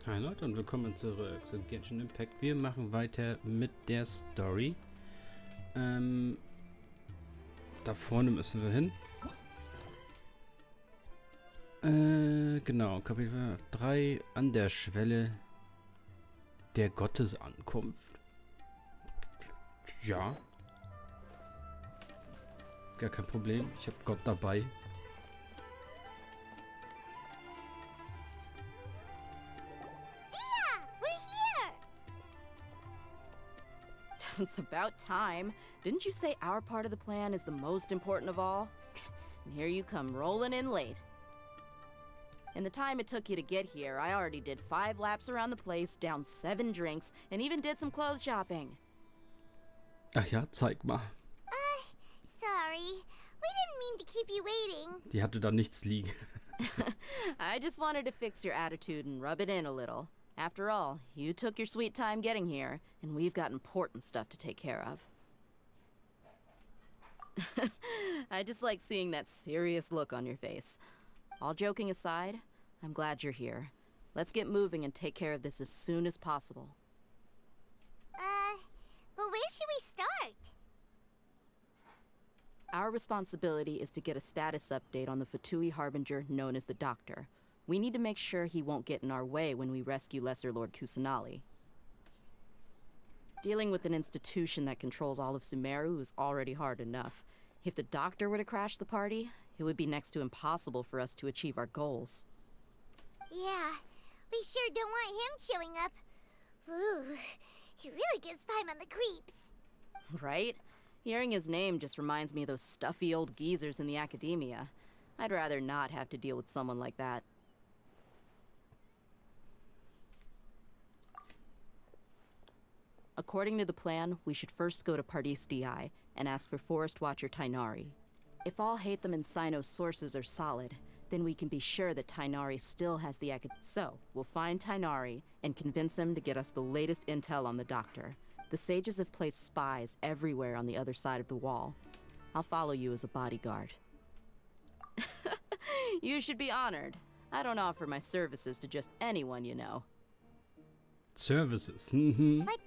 Hi Leute und willkommen zurück zu Genshin Impact. Wir machen weiter mit der Story. Da vorne müssen wir hin. Genau, Kapitel 3 an der Schwelle der Gottesankunft. Ja. Gar kein Problem, ich habe Gott dabei. It's about time. Didn't you say our part of the plan is the most important of all? And here you come rolling in late. In the time it took you to get here, I already did 5 laps around the place, downed 7 drinks, and even did some clothes shopping. Ach ja, zeig mal. Sorry. We didn't mean to keep you waiting. Die hatte da nichts liegen. I just wanted to fix your attitude and rub it in a little. After all, you took your sweet time getting here, and we've got important stuff to take care of. I just like seeing that serious look on your face. All joking aside, I'm glad you're here. Let's get moving and take care of this as soon as possible. But where should we start? Our responsibility is to get a status update on the Fatui Harbinger known as the Doctor. We need to make sure he won't get in our way when we rescue Lesser Lord Kusanali. Dealing with an institution that controls all of Sumeru is already hard enough. If the Doctor were to crash the party, it would be next to impossible for us to achieve our goals. Yeah, we sure don't want him showing up. Ooh, he really gives Paimon on the creeps. Right? Hearing his name just reminds me of those stuffy old geezers in the academia. I'd rather not have to deal with someone like that. According to the plan, we should first go to Pardis Di and ask for Forest Watcher Tighnari. If all Hatham and Sino's sources are solid, then we can be sure that Tighnari still has the So, we'll find Tighnari and convince him to get us the latest intel on the Doctor. The sages have placed spies everywhere on the other side of the wall. I'll follow you as a bodyguard. You should be honored. I don't offer my services to just anyone you know. Services. But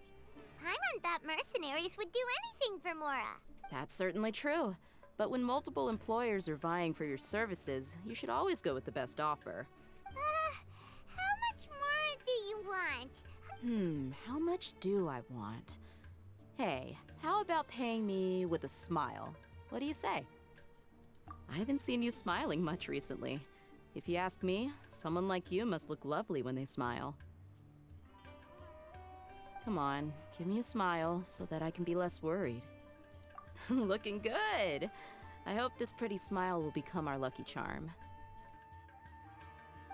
Paimon thought mercenaries would do anything for Mora. That's certainly true. But when multiple employers are vying for your services, you should always go with the best offer. How much more do you want? How much do I want? Hey, how about paying me with a smile? What do you say? I haven't seen you smiling much recently. If you ask me, someone like you must look lovely when they smile. Come on, give me a smile so that I can be less worried. Looking good! I hope this pretty smile will become our lucky charm.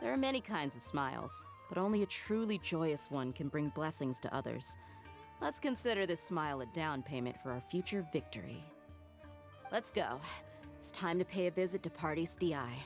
There are many kinds of smiles, but only a truly joyous one can bring blessings to others. Let's consider this smile a down payment for our future victory. Let's go. It's time to pay a visit to Pardis Di.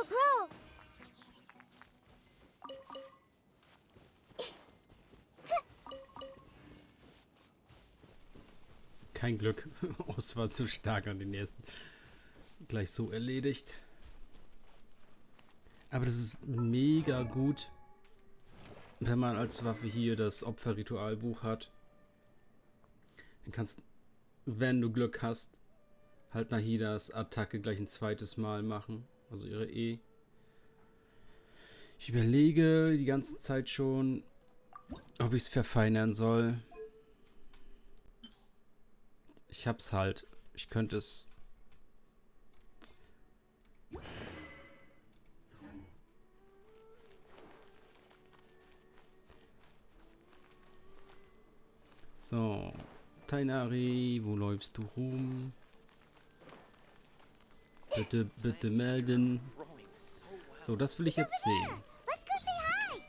Grow! Kein Glück. Es war zu stark an den ersten. Gleich so erledigt. Aber das ist mega gut, wenn man als Waffe hier das Opferritualbuch hat. Dann kannst, wenn du Glück hast, halt Nahidas Attacke gleich ein zweites Mal machen. Also ihre E. Ich überlege die ganze Zeit schon, ob ich es verfeinern soll. Ich hab's halt. Ich könnte es So, Tighnari, wo läufst du rum? Bitte, bitte melden. So, das will ich jetzt sehen. Let's go say hi!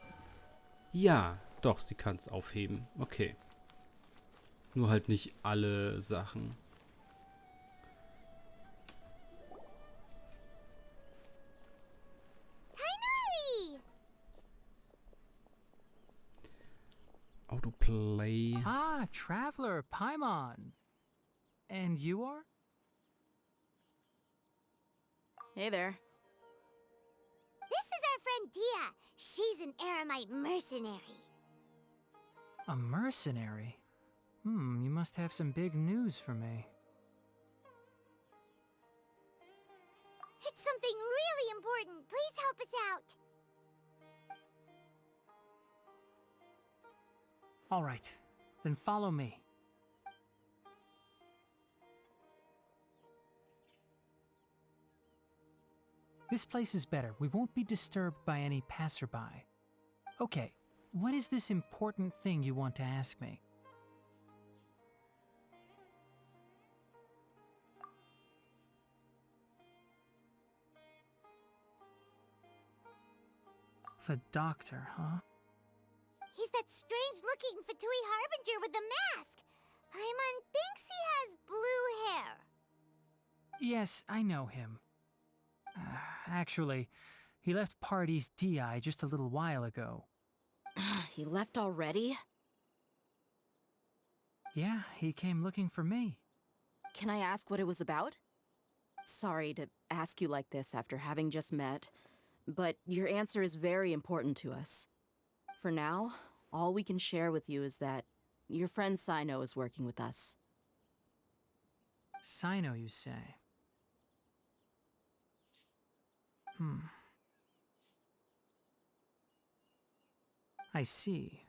Ja, doch, sie kann es aufheben. Okay. Nur halt nicht alle Sachen. Tighnari! Autoplay. Ah, Traveler, Paimon. And you are? Hey there. This is our friend Dia. She's an Aramite mercenary. A mercenary? You must have some big news for me. It's something really important. Please help us out. All right, then follow me. This place is better. We won't be disturbed by any passerby. Okay, what is this important thing you want to ask me? The doctor, huh? He's that strange-looking Fatui Harbinger with the mask. Paimon thinks he has blue hair. Yes, I know him. Actually, he left Party's DI just a little while ago. He left already? Yeah, he came looking for me. Can I ask what it was about? Sorry to ask you like this after having just met, but your answer is very important to us. For now, all we can share with you is that your friend Sino is working with us. Sino, you say? I see.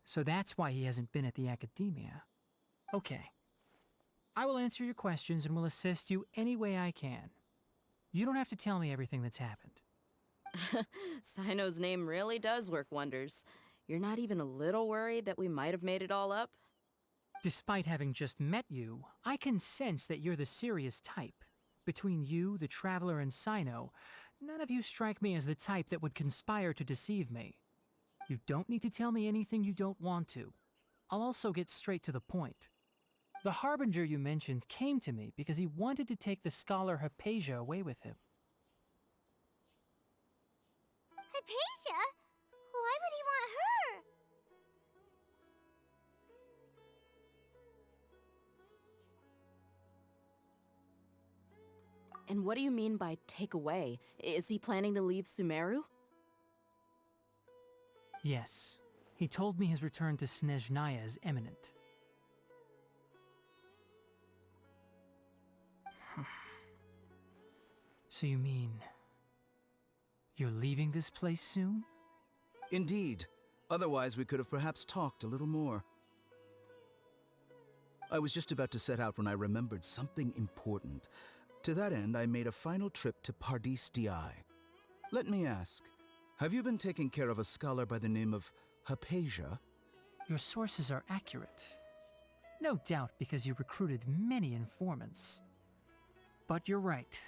So that's why he hasn't been at the academia. Okay. I will answer your questions and will assist you any way I can. You don't have to tell me everything that's happened. Sino's name really does work wonders. You're not even a little worried that we might have made it all up? Despite having just met you, I can sense that you're the serious type. Between you, the Traveler, and Sino, none of you strike me as the type that would conspire to deceive me. You don't need to tell me anything you don't want to. I'll also get straight to the point. The Harbinger you mentioned came to me because he wanted to take the scholar Haypasia away with him. Haypasia? Why would he want her? And what do you mean by take away? Is he planning to leave Sumeru? Yes. He told me his return to Snezhnaya is imminent. So you mean... you're leaving this place soon? Indeed. Otherwise, we could have perhaps talked a little more. I was just about to set out when I remembered something important. To that end, I made a final trip to Pardis DI. Let me ask, have you been taking care of a scholar by the name of Haypasia? Your sources are accurate. No doubt because you recruited many informants. But you're right.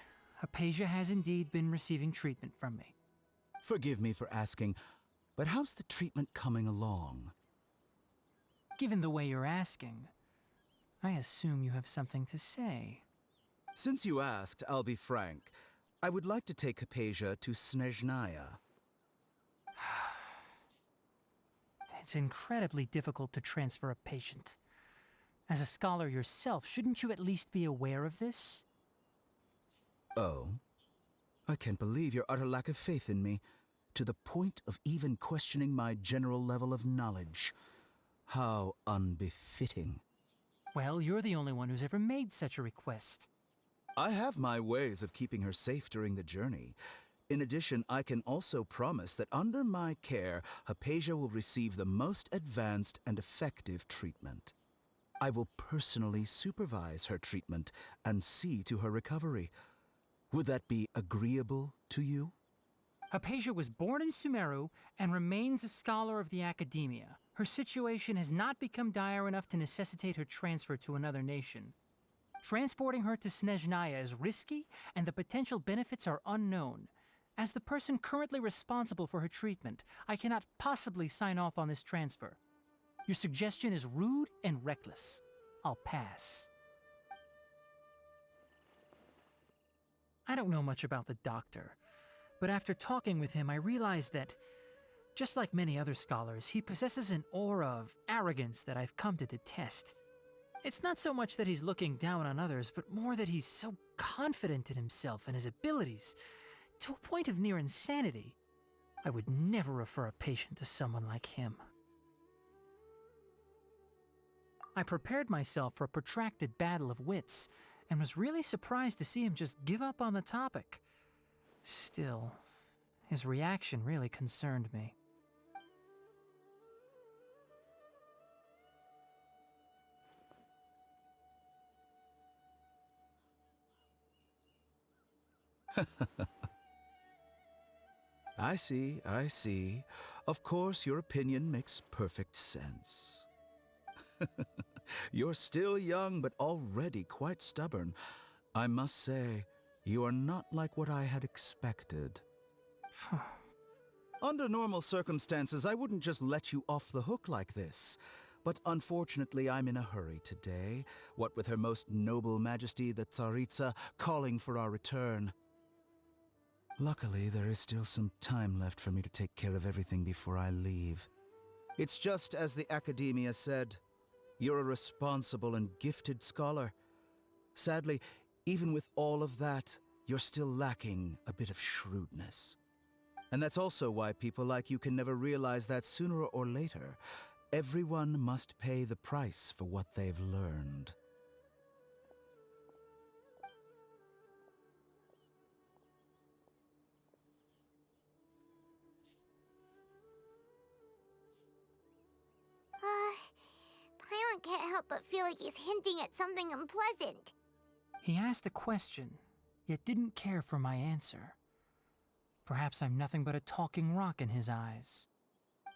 Haypasia has indeed been receiving treatment from me. Forgive me for asking, but how's the treatment coming along? Given the way you're asking, I assume you have something to say. Since you asked, I'll be frank. I would like to take Haypasia to Snezhnaya. It's incredibly difficult to transfer a patient. As a scholar yourself, shouldn't you at least be aware of this? Oh? I can't believe your utter lack of faith in me, to the point of even questioning my general level of knowledge. How unbefitting. Well, you're the only one who's ever made such a request. I have my ways of keeping her safe during the journey. In addition, I can also promise that under my care, Haypasia will receive the most advanced and effective treatment. I will personally supervise her treatment and see to her recovery. Would that be agreeable to you? Hypatia was born in Sumeru and remains a scholar of the academia. Her situation has not become dire enough to necessitate her transfer to another nation. Transporting her to Snezhnaya is risky, and the potential benefits are unknown. As the person currently responsible for her treatment, I cannot possibly sign off on this transfer. Your suggestion is rude and reckless. I'll pass. I don't know much about the doctor, but after talking with him, I realized that, just like many other scholars, he possesses an aura of arrogance that I've come to detest. It's not so much that he's looking down on others, but more that he's so confident in himself and his abilities, to a point of near insanity. I would never refer a patient to someone like him. I prepared myself for a protracted battle of wits, and was really surprised to see him just give up on the topic. Still, his reaction really concerned me. I see. Of course, your opinion makes perfect sense. You're still young, but already quite stubborn. I must say, you are not like what I had expected. Under normal circumstances, I wouldn't just let you off the hook like this. But unfortunately, I'm in a hurry today, what with Her Most Noble Majesty the Tsaritsa calling for our return. Luckily, there is still some time left for me to take care of everything before I leave. It's just as the Academia said. You're a responsible and gifted scholar. Sadly, even with all of that, you're still lacking a bit of shrewdness. And that's also why people like you can never realize that sooner or later, everyone must pay the price for what they've learned. Paimon can't help but feel like he's hinting at something unpleasant. He asked a question, yet didn't care for my answer. Perhaps I'm nothing but a talking rock in his eyes.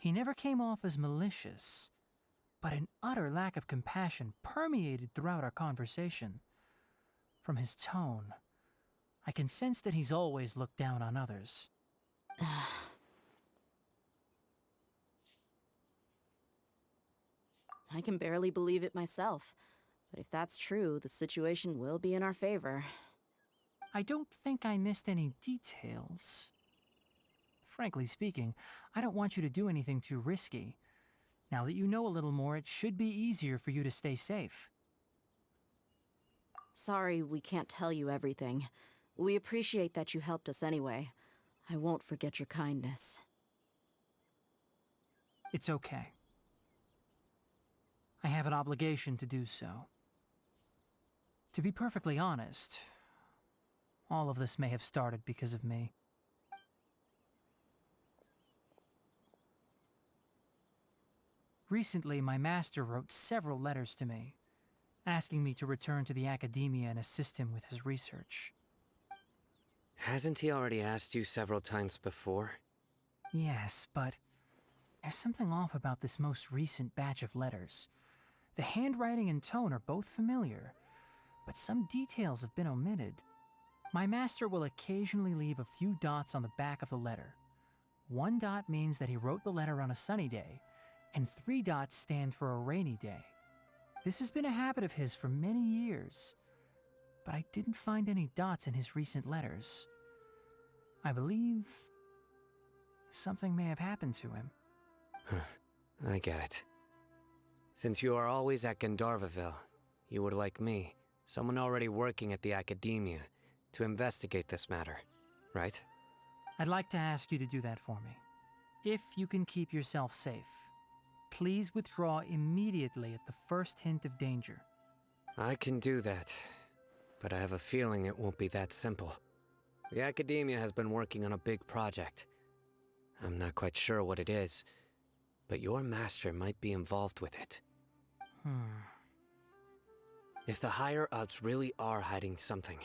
He never came off as malicious, but an utter lack of compassion permeated throughout our conversation. From his tone, I can sense that he's always looked down on others. I can barely believe it myself. But if that's true, the situation will be in our favor. I don't think I missed any details. Frankly speaking, I don't want you to do anything too risky. Now that you know a little more, it should be easier for you to stay safe. Sorry we can't tell you everything. We appreciate that you helped us anyway. I won't forget your kindness. It's okay. I have an obligation to do so. To be perfectly honest, all of this may have started because of me. Recently, my master wrote several letters to me, asking me to return to the academia and assist him with his research. Hasn't he already asked you several times before? Yes, but there's something off about this most recent batch of letters. The handwriting and tone are both familiar, but some details have been omitted. My master will occasionally leave a few dots on the back of the letter. 1 dot means that he wrote the letter on a sunny day, and 3 dots stand for a rainy day. This has been a habit of his for many years, but I didn't find any dots in his recent letters. I believe something may have happened to him. I get it. Since you are always at Gandharvaville, you would like me, someone already working at the academia, to investigate this matter, right? I'd like to ask you to do that for me. If you can keep yourself safe, please withdraw immediately at the first hint of danger. I can do that, but I have a feeling it won't be that simple. The academia has been working on a big project. I'm not quite sure what it is, but your master might be involved with it. If the higher-ups really are hiding something,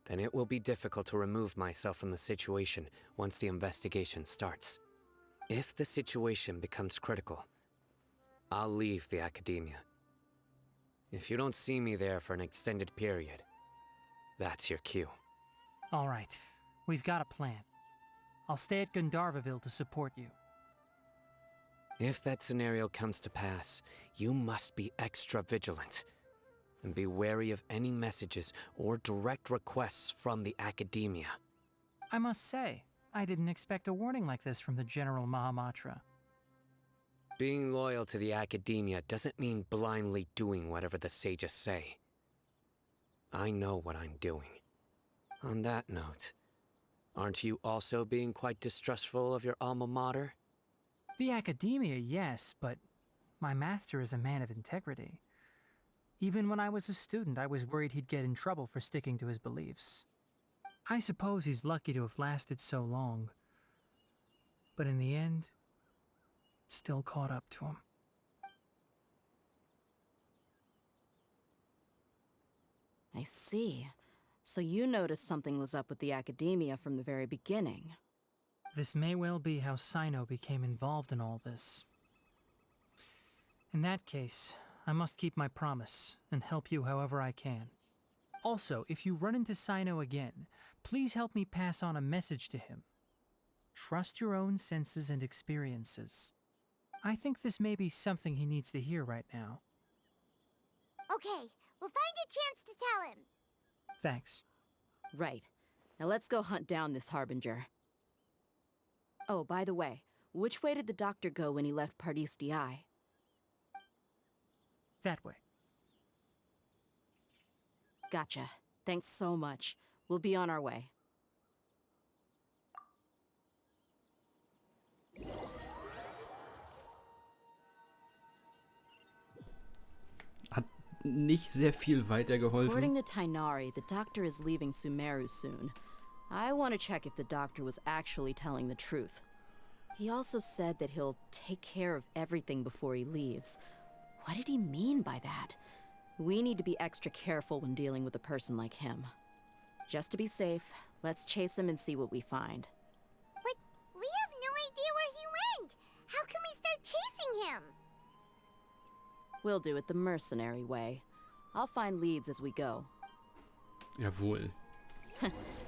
then it will be difficult to remove myself from the situation once the investigation starts. If the situation becomes critical, I'll leave the academia. If you don't see me there for an extended period, that's your cue. All right, we've got a plan. I'll stay at Gandharvaville to support you. If that scenario comes to pass, you must be extra vigilant. And be wary of any messages or direct requests from the academia. I must say, I didn't expect a warning like this from the General Mahamatra. Being loyal to the academia doesn't mean blindly doing whatever the sages say. I know what I'm doing. On that note, aren't you also being quite distrustful of your alma mater? The academia, yes, but my master is a man of integrity. Even when I was a student, I was worried he'd get in trouble for sticking to his beliefs. I suppose he's lucky to have lasted so long. But in the end, it still caught up to him. I see. So you noticed something was up with the academia from the very beginning. This may well be how Sino became involved in all this. In that case, I must keep my promise and help you however I can. Also, if you run into Sino again, please help me pass on a message to him. Trust your own senses and experiences. I think this may be something he needs to hear right now. Okay, we'll find a chance to tell him. Thanks. Right. Now let's go hunt down this Harbinger. Oh, by the way, which way did the doctor go when he left Pardis DI? That way. Gotcha. Thanks so much. We'll be on our way. Hat nicht sehr viel weitergeholfen. According to Tighnari, the doctor is leaving Sumeru soon. I want to check if the doctor was actually telling the truth. He also said that he'll take care of everything before he leaves. What did he mean by that? We need to be extra careful when dealing with a person like him. Just to be safe, let's chase him and see what we find. But we have no idea where he went. How can we start chasing him? We'll do it the mercenary way. I'll find leads as we go. Jawohl.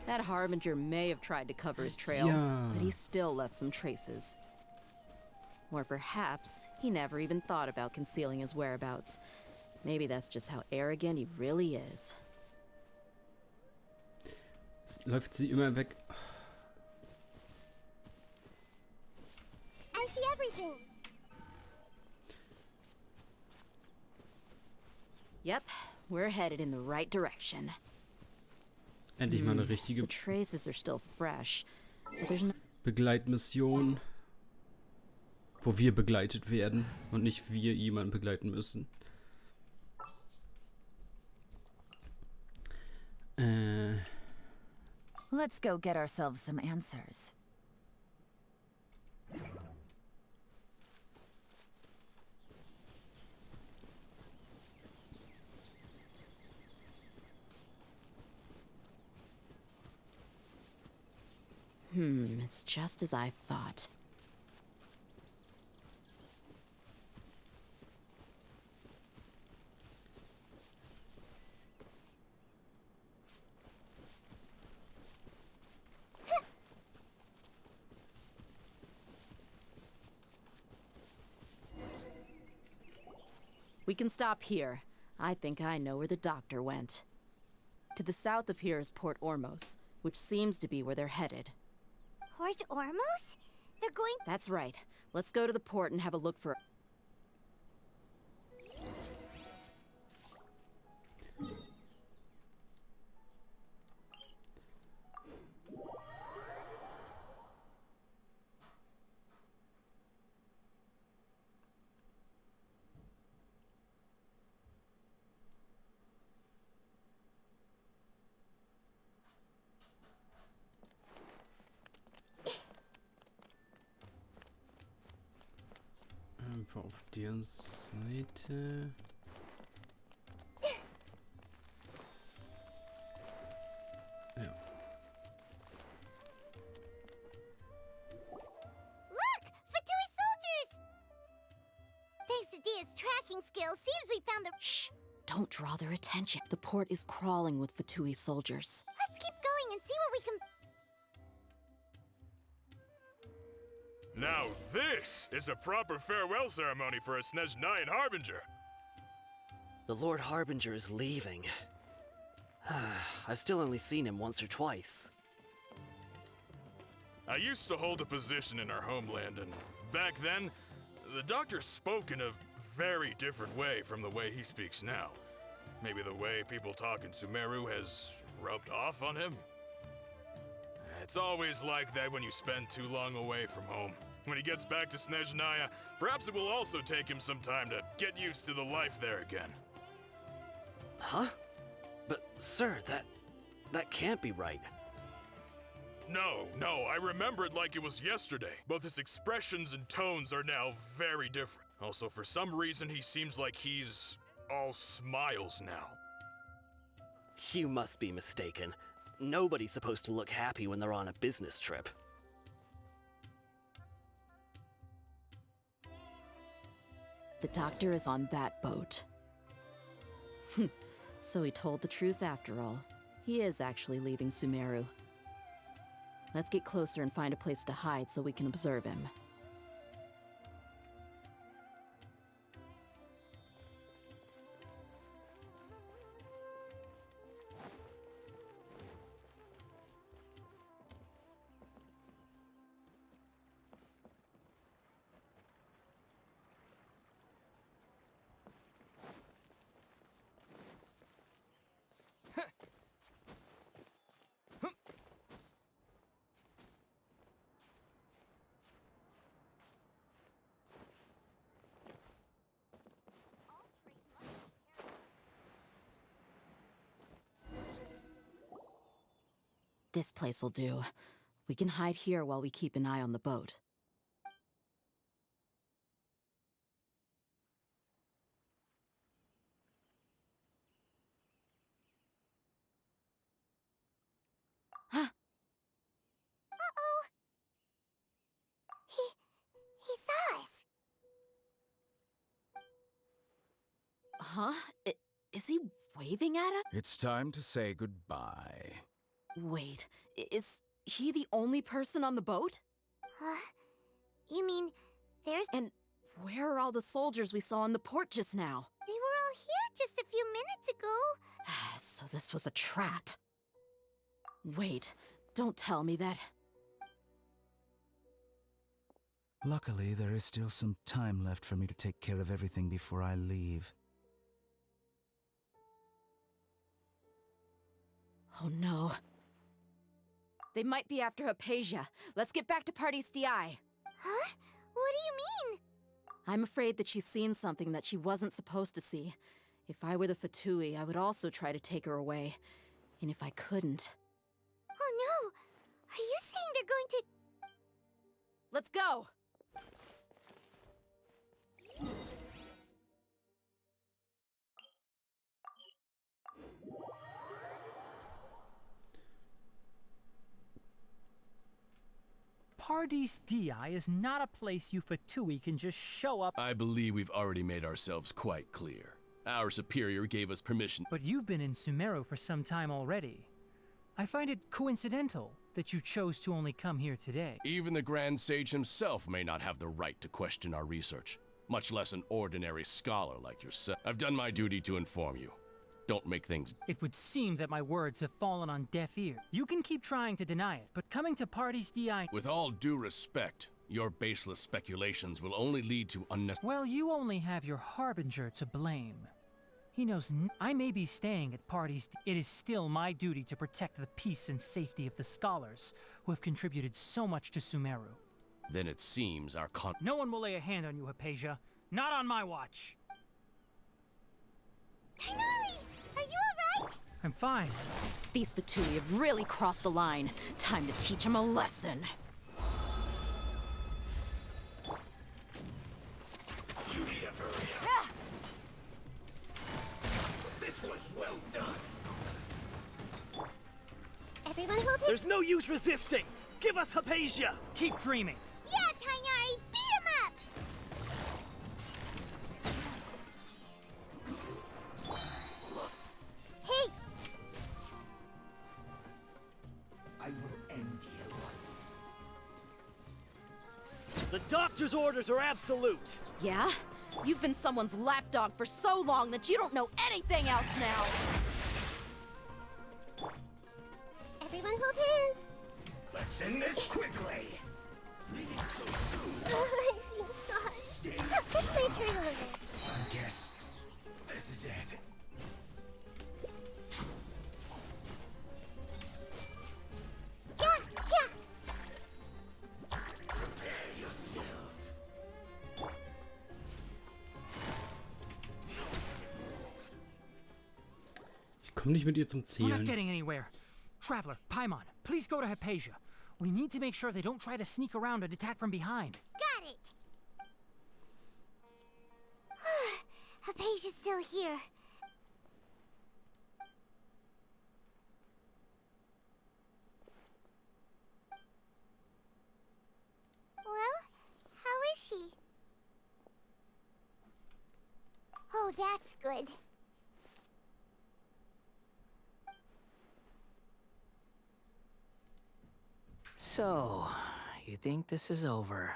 That Harbinger may have tried to cover his trail, but he still left some traces. Or perhaps he never even thought about concealing his whereabouts. Maybe that's just how arrogant he really is. Jetzt läuft sie immer weg. I see everything. Yep, we're headed in the right direction. Endlich mal eine The richtige traces are still fresh, but there's no... Begleitmission, wo wir begleitet werden und nicht wir jemanden begleiten müssen. Let's go get ourselves some answers. It's just as I thought. We can stop here. I think I know where the doctor went. To the south of here is Port Ormos, which seems to be where they're headed. Port Ormos? They're going... That's right. Let's go to the port and have a look for... Einfach auf der Seite. Ja. Look! Fatui soldiers! Thanks to Dia's tracking skills, seems we found the... Shh! Don't draw their attention. The port is crawling with Fatui soldiers. Let's keep going and see what we can... Now this is a proper farewell ceremony for a Tighnari Harbinger. The Lord Harbinger is leaving. I've still only seen him once or twice. I used to hold a position in our homeland, and back then, the doctor spoke in a very different way from the way he speaks now. Maybe the way people talk in Sumeru has rubbed off on him? It's always like that when you spend too long away from home. When he gets back to Snezhnaya, perhaps it will also take him some time to get used to the life there again. Huh? But, sir, that can't be right. No, I remember it like it was yesterday. Both his expressions and tones are now very different. Also, for some reason, he seems like he's all smiles now. You must be mistaken. Nobody's supposed to look happy when they're on a business trip. The doctor is on that boat. So he told the truth after all. He is actually leaving Sumeru. Let's get closer and find a place to hide so we can observe him. This place will do. We can hide here while we keep an eye on the boat. Uh-oh. He saw us. Huh? Is he waving at us? It's time to say goodbye. Wait, is he the only person on the boat? You mean, there's... And where are all the soldiers we saw in the port just now? They were all here just a few minutes ago. So this was a trap. Wait, don't tell me that. Luckily, there is still some time left for me to take care of everything before I leave. Oh no. They might be after Haypasia. Let's get back to Party's DI. Huh? What do you mean? I'm afraid that she's seen something that she wasn't supposed to see. If I were the Fatui, I would also try to take her away. And if I couldn't... Oh no! Are you saying they're going to... Let's go! Party's DI is not a place you Fatui can just show up. I believe we've already made ourselves quite clear. Our superior gave us permission. But you've been in Sumeru for some time already. I find it coincidental that you chose to only come here today. Even the Grand Sage himself may not have the right to question our research, much less an ordinary scholar like yourself. I've done my duty to inform you. Don't make things... It would seem that my words have fallen on deaf ears. You can keep trying to deny it, but coming to Party's DI... With all due respect, your baseless speculations will only lead to unnecessary... Well, you only have your Harbinger to blame. He knows I may be staying at Party's... It is still my duty to protect the peace and safety of the scholars who have contributed so much to Sumeru. Then it seems our No one will lay a hand on you, Haypasia. Not on my watch. Tighnari! Are you alright? I'm fine. These Fatui have really crossed the line. Time to teach them a lesson. You need to hurry up. Ah! This was well done. Everyone hold his... There's no use resisting! Give us Haypasia! Keep dreaming. Yeah, Tighnari, beat him up! Hey! I will end you. The doctor's orders are absolute! Yeah? You've been someone's lapdog for so long that you don't know anything else now! Everyone hold hands! Let's end this quickly. Leaving so soon. I'm seeing stars. Push my tree a little bit. I guess this is it. Yeah, yeah. Prepare yourself. Ich komme nicht mit ihr zum We're not Zielen. getting anywhere. Traveler, Paimon, please go to Haypasia. We need to make sure they don't try to sneak around and attack from behind. Got it. Haypasia's still here. Well, how is she? Oh, that's good. So, you think this is over?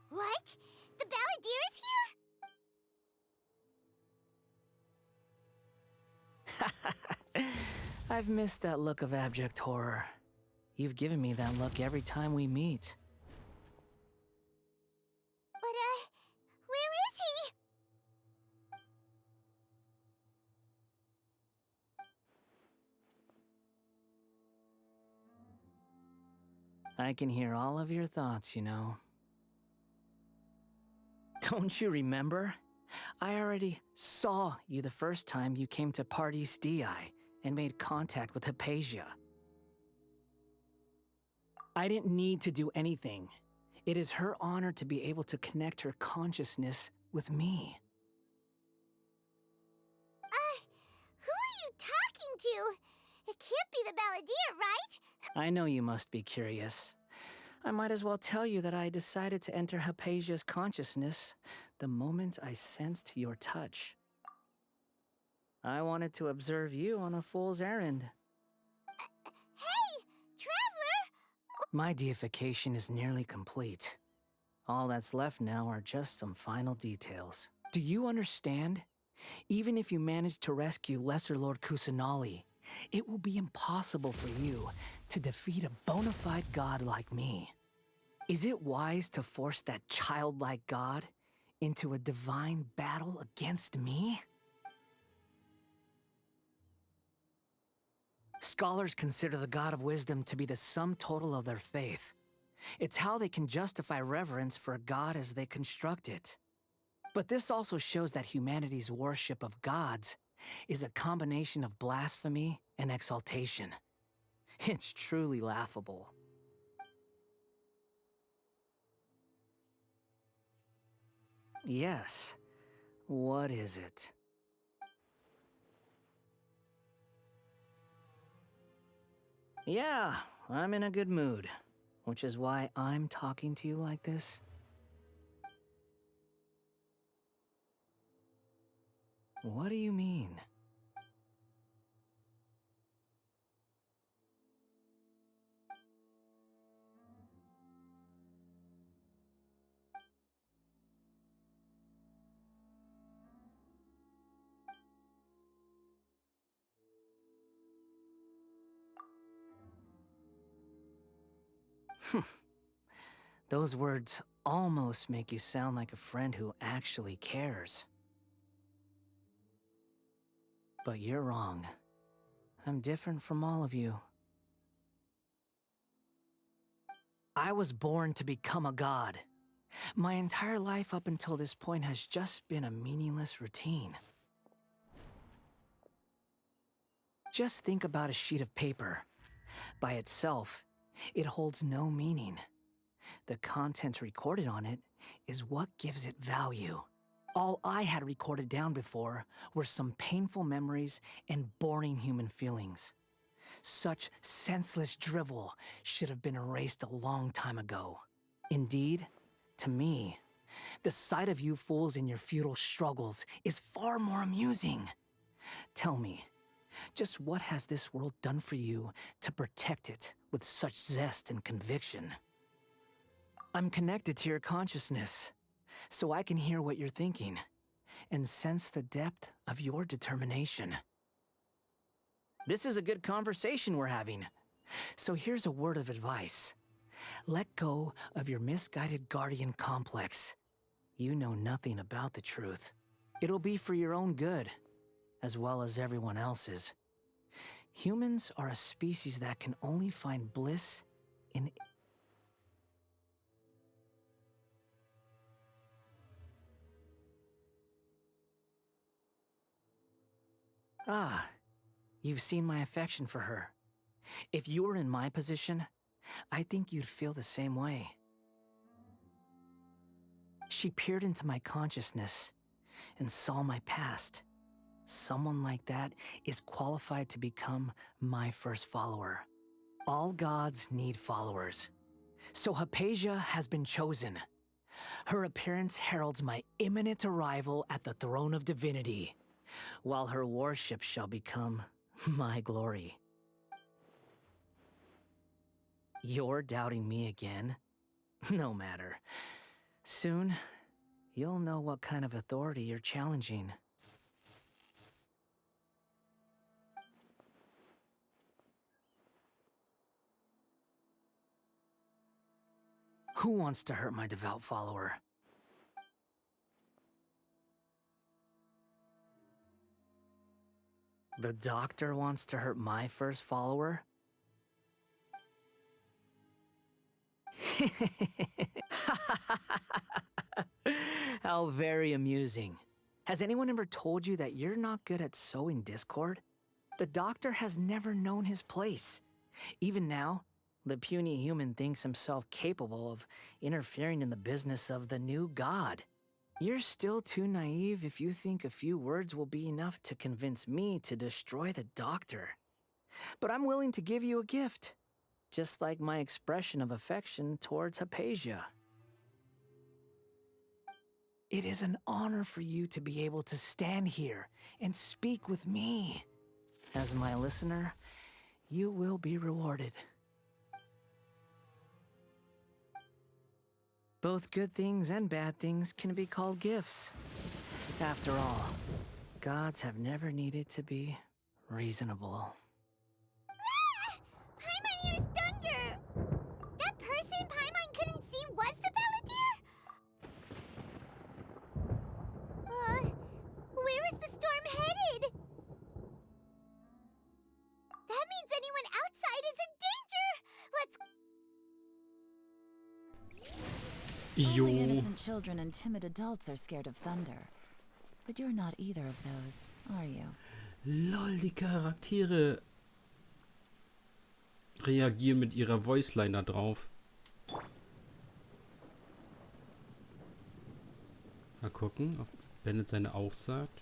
What? The Balladeer is here? I've missed that look of abject horror. You've given me that look every time we meet. But, where is he? I can hear all of your thoughts, you know. Don't you remember? I already saw you the first time you came to Port Ormos and made contact with Haypasia. I didn't need to do anything. It is her honor to be able to connect her consciousness with me. Who are you talking to? It can't be the Balladeer, right? I know you must be curious. I might as well tell you that I decided to enter Haypasia's consciousness the moment I sensed your touch. I wanted to observe you on a fool's errand. Hey, Traveler! My deification is nearly complete. All that's left now are just some final details. Do you understand? Even if you manage to rescue Lesser Lord Kusanali, it will be impossible for you to defeat a bona fide god like me. Is it wise to force that childlike god into a divine battle against me? Scholars consider the god of wisdom to be the sum total of their faith. It's how they can justify reverence for a god as they construct it. But this also shows that humanity's worship of gods is a combination of blasphemy and exaltation. It's truly laughable. Yes. What is it? Yeah, I'm in a good mood, which is why I'm talking to you like this. What do you mean? Those words almost make you sound like a friend who actually cares. But you're wrong. I'm different from all of you. I was born to become a god. My entire life up until this point has just been a meaningless routine. Just think about a sheet of paper. By itself, it holds no meaning. The content recorded on it is what gives it value. All I had recorded down before were some painful memories and boring human feelings. Such senseless drivel should have been erased a long time ago. Indeed, to me, the sight of you fools in your futile struggles is far more amusing. Tell me, just what has this world done for you to protect it with such zest and conviction? I'm connected to your consciousness, so I can hear what you're thinking and sense the depth of your determination. This is a good conversation we're having. So here's a word of advice. Let go of your misguided guardian complex. You know nothing about the truth. It'll be for your own good, as well as everyone else's. Humans are a species that can only find bliss in... Ah, you've seen my affection for her. If you were in my position, I think you'd feel the same way. She peered into my consciousness and saw my past. Someone like that is qualified to become my first follower. All gods need followers. So Haypasia has been chosen. Her appearance heralds my imminent arrival at the throne of divinity, while her worship shall become my glory. You're doubting me again? No matter. Soon, you'll know what kind of authority you're challenging. Who wants to hurt my devout follower? The doctor wants to hurt my first follower? How very amusing. Has anyone ever told you that you're not good at sowing discord? The doctor has never known his place. Even now, the puny human thinks himself capable of interfering in the business of the new god. You're still too naive if you think a few words will be enough to convince me to destroy the doctor. But I'm willing to give you a gift, just like my expression of affection towards Haypasia. It is an honor for you to be able to stand here and speak with me. As my listener, you will be rewarded. Both good things and bad things can be called gifts. After all, gods have never needed to be reasonable. Ah! Paimon hears thunder! That person Paimon couldn't see was the Balladeer? Where is the storm headed? That means anyone outside is in danger! Only innocent children and timid adults are scared of thunder. But you're not either of those, are you? Lol, die Charaktere reagieren mit ihrer Voiceline da drauf. Mal gucken, ob Bennett seine auch sagt.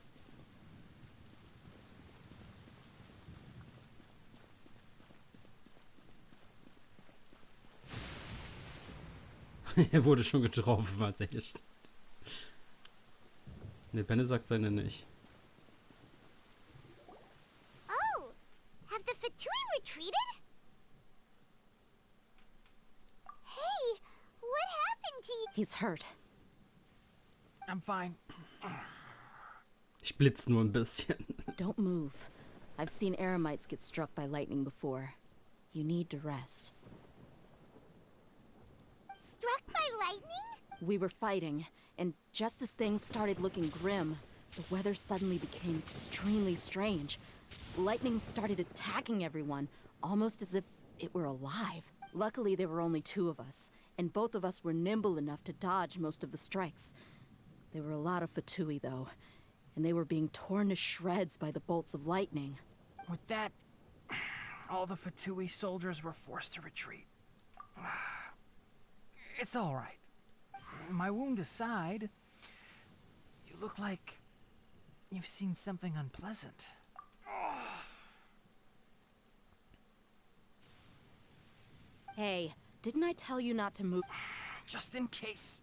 Er wurde schon getroffen, als er hier steht. Ne, Benne sagt seine nicht. Oh, have the Fatui retreated? Hey, what happened to you? He's hurt. I'm fine. Ich blitz nur ein bisschen. Don't move. I've seen Eremites get struck by lightning before. You need to rest. Struck by lightning? We were fighting, and just as things started looking grim, the weather suddenly became extremely strange. Lightning started attacking everyone, almost as if it were alive. Luckily, there were only two of us, and both of us were nimble enough to dodge most of the strikes. There were a lot of Fatui, though, and they were being torn to shreds by the bolts of lightning. With that, all the Fatui soldiers were forced to retreat. It's all right. My wound aside, you look like you've seen something unpleasant. Hey, didn't I tell you not to move? Just in case.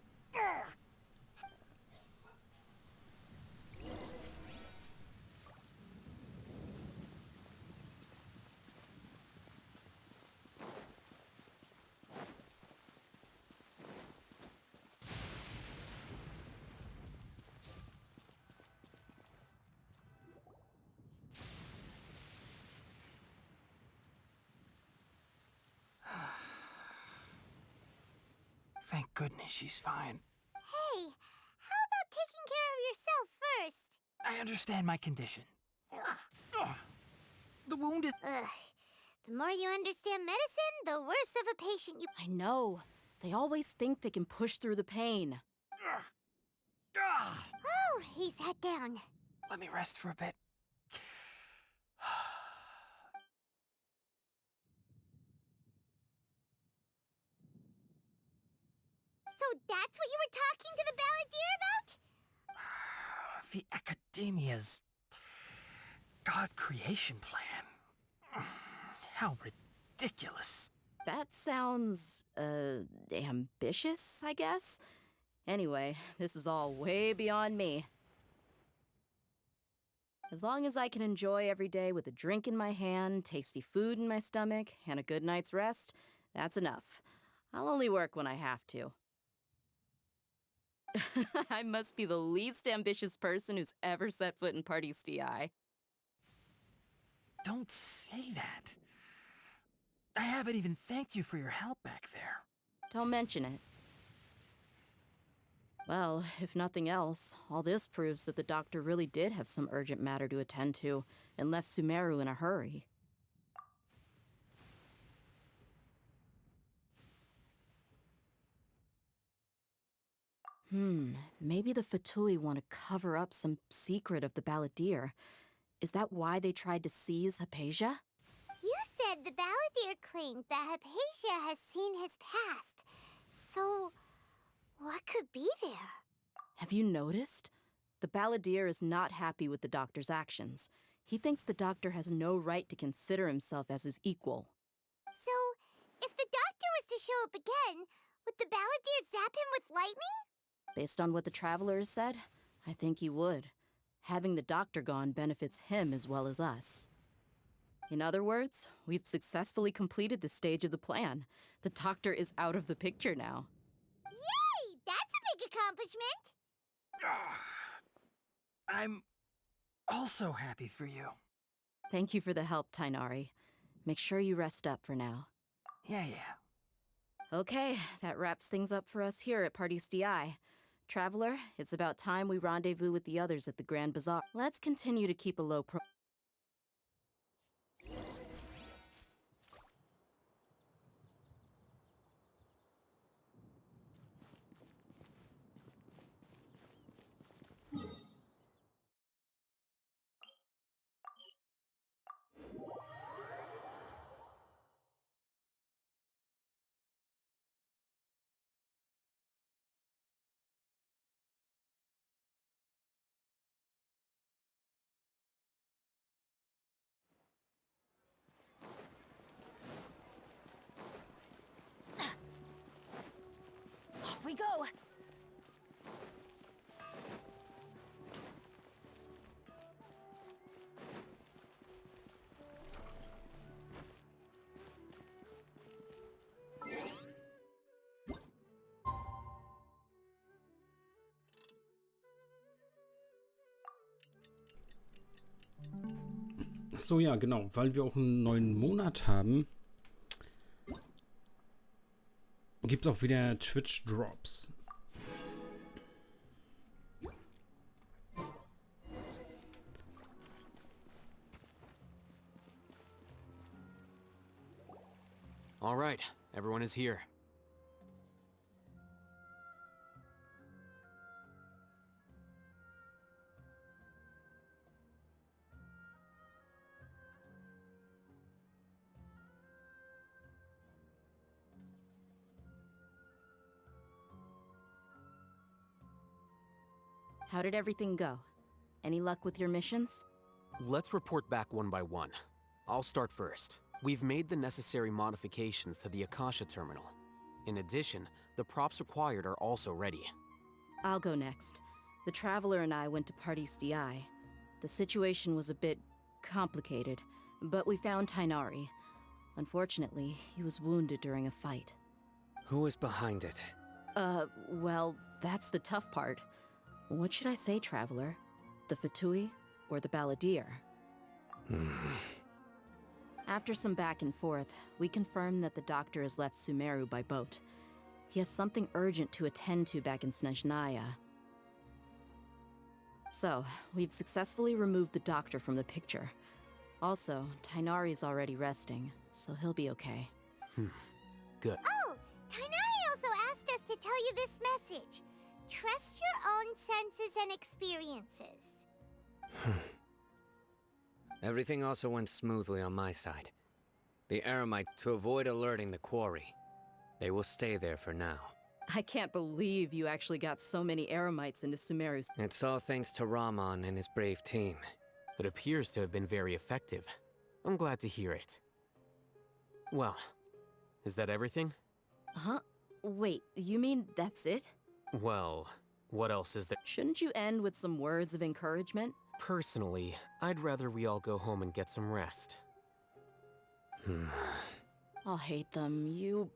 Thank goodness she's fine. Hey, how about taking care of yourself first? I understand my condition. The wound is... Ugh. The more you understand medicine, the worse of a patient you... I know. They always think they can push through the pain. Oh, he sat down. Let me rest for a bit. So that's what you were talking to the Balladeer about? The Academia's God creation plan. How ridiculous. That sounds, ambitious, I guess? Anyway, this is all way beyond me. As long as I can enjoy every day with a drink in my hand, tasty food in my stomach, and a good night's rest, that's enough. I'll only work when I have to. I must be the least ambitious person who's ever set foot in Party SDI. Don't say that. I haven't even thanked you for your help back there. Don't mention it. Well, if nothing else, all this proves that the doctor really did have some urgent matter to attend to and left Sumeru in a hurry. Maybe the Fatui want to cover up some secret of the Balladeer. Is that why they tried to seize Hypatia? You said the Balladeer claimed that Hypatia has seen his past. So, what could be there? Have you noticed? The Balladeer is not happy with the doctor's actions. He thinks the doctor has no right to consider himself as his equal. So, if the doctor was to show up again, would the Balladeer zap him with lightning? Based on what the Traveler has said, I think he would. Having the doctor gone benefits him as well as us. In other words, we've successfully completed this stage of the plan. The doctor is out of the picture now. Yay! That's a big accomplishment! I'm also happy for you. Thank you for the help, Tighnari. Make sure you rest up for now. Yeah. Okay, that wraps things up for us here at Party SDI. Traveler, it's about time we rendezvous with the others at the Grand Bazaar. Let's continue to keep a low pro- Off we go! So, ja, genau, weil wir auch einen neuen Monat haben, gibt es auch wieder Twitch-Drops. All right, everyone is here. How did everything go? Any luck with your missions? Let's report back one by one. I'll start first. We've made the necessary modifications to the Akasha terminal. In addition, the props required are also ready. I'll go next. The Traveler and I went to Port Ormos. The situation was a bit complicated, but we found Tighnari. Unfortunately, he was wounded during a fight. Who was behind it? Well, that's the tough part. What should I say, Traveler? The Fatui or the Balladeer? After some back and forth, we confirmed that the doctor has left Sumeru by boat. He has something urgent to attend to back in Snezhnaya. So, we've successfully removed the doctor from the picture. Also, Tighnari's already resting, so he'll be okay. Good. Oh, Tighnari also asked us to tell you this message. Trust your own senses and experiences. Everything also went smoothly on my side. The Eremite to avoid alerting the quarry. They will stay there for now. I can't believe you actually got so many Eremites into Sumeru's. It's all thanks to Rahman and his brave team. It appears to have been very effective. I'm glad to hear it. Well, is that everything? Huh? Wait, you mean that's it? Well, what else is there? Shouldn't you end with some words of encouragement? Personally, I'd rather we all go home and get some rest. I'll hate them,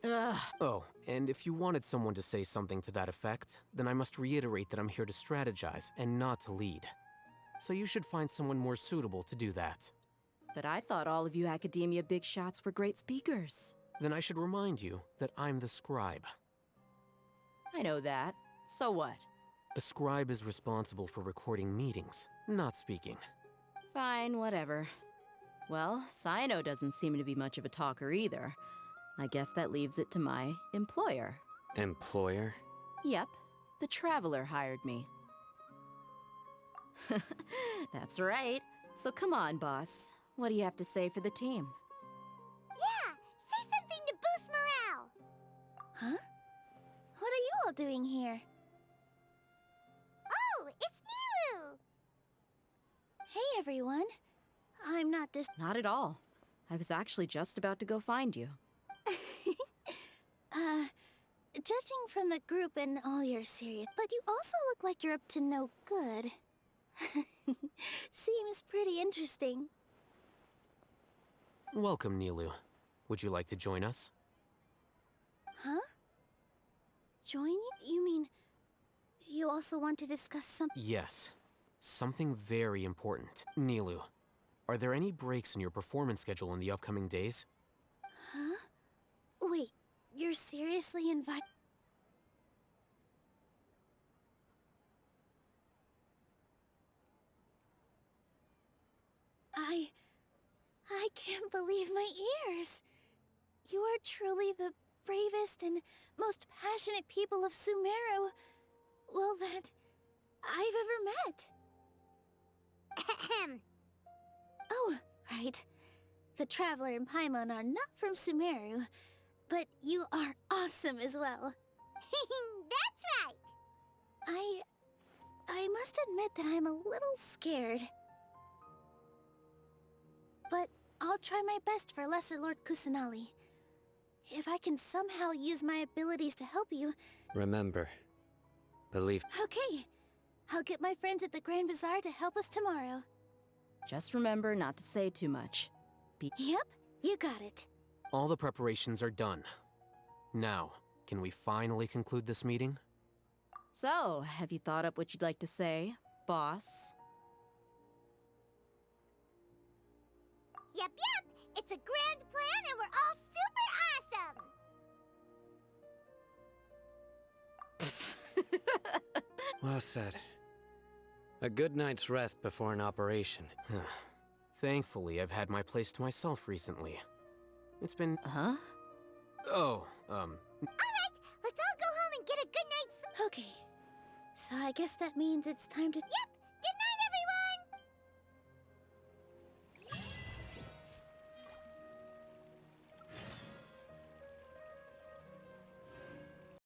Ugh. Oh, and if you wanted someone to say something to that effect, then I must reiterate that I'm here to strategize and not to lead. So you should find someone more suitable to do that. But I thought all of you academia big shots were great speakers. Then I should remind you that I'm the scribe. I know that. So what? A scribe is responsible for recording meetings, not speaking. Fine, whatever. Well, Sino doesn't seem to be much of a talker either. I guess that leaves it to my employer. Employer? Yep, the Traveler hired me. That's right. So come on, boss. What do you have to say for the team? Yeah, say something to boost morale. Huh? What are you all doing here? Oh, it's Nilou! Hey, everyone. I'm not Not at all. I was actually just about to go find you. Judging from the group and all your serious, but you also look like you're up to no good. Seems pretty interesting. Welcome, Nilou. Would you like to join us? Huh? Join you? You mean you also want to discuss something? Yes. Something very important. Nilou, are there any breaks in your performance schedule in the upcoming days? Huh? Wait, you're seriously invited? I can't believe my ears. You are truly the bravest and most passionate people of Sumeru, well, that I've ever met. Ahem. Oh, right. The Traveler and Paimon are not from Sumeru, but you are awesome as well. That's right. I must admit that I'm a little scared. But I'll try my best for Lesser Lord Kusanali. If I can somehow use my abilities to help you... Remember, believe... Okay. I'll get my friends at the Grand Bazaar to help us tomorrow. Just remember not to say too much. Yep, you got it. All the preparations are done. Now, can we finally conclude this meeting? So, have you thought up what you'd like to say, boss? Yep. It's a grand plan and we're all super awesome. Well said. A good night's rest before an operation. Thankfully, I've had my place to myself recently. It's been... Huh? Oh, Alright, let's all go home and get a good night's... Okay. So I guess that means it's time to... Yep,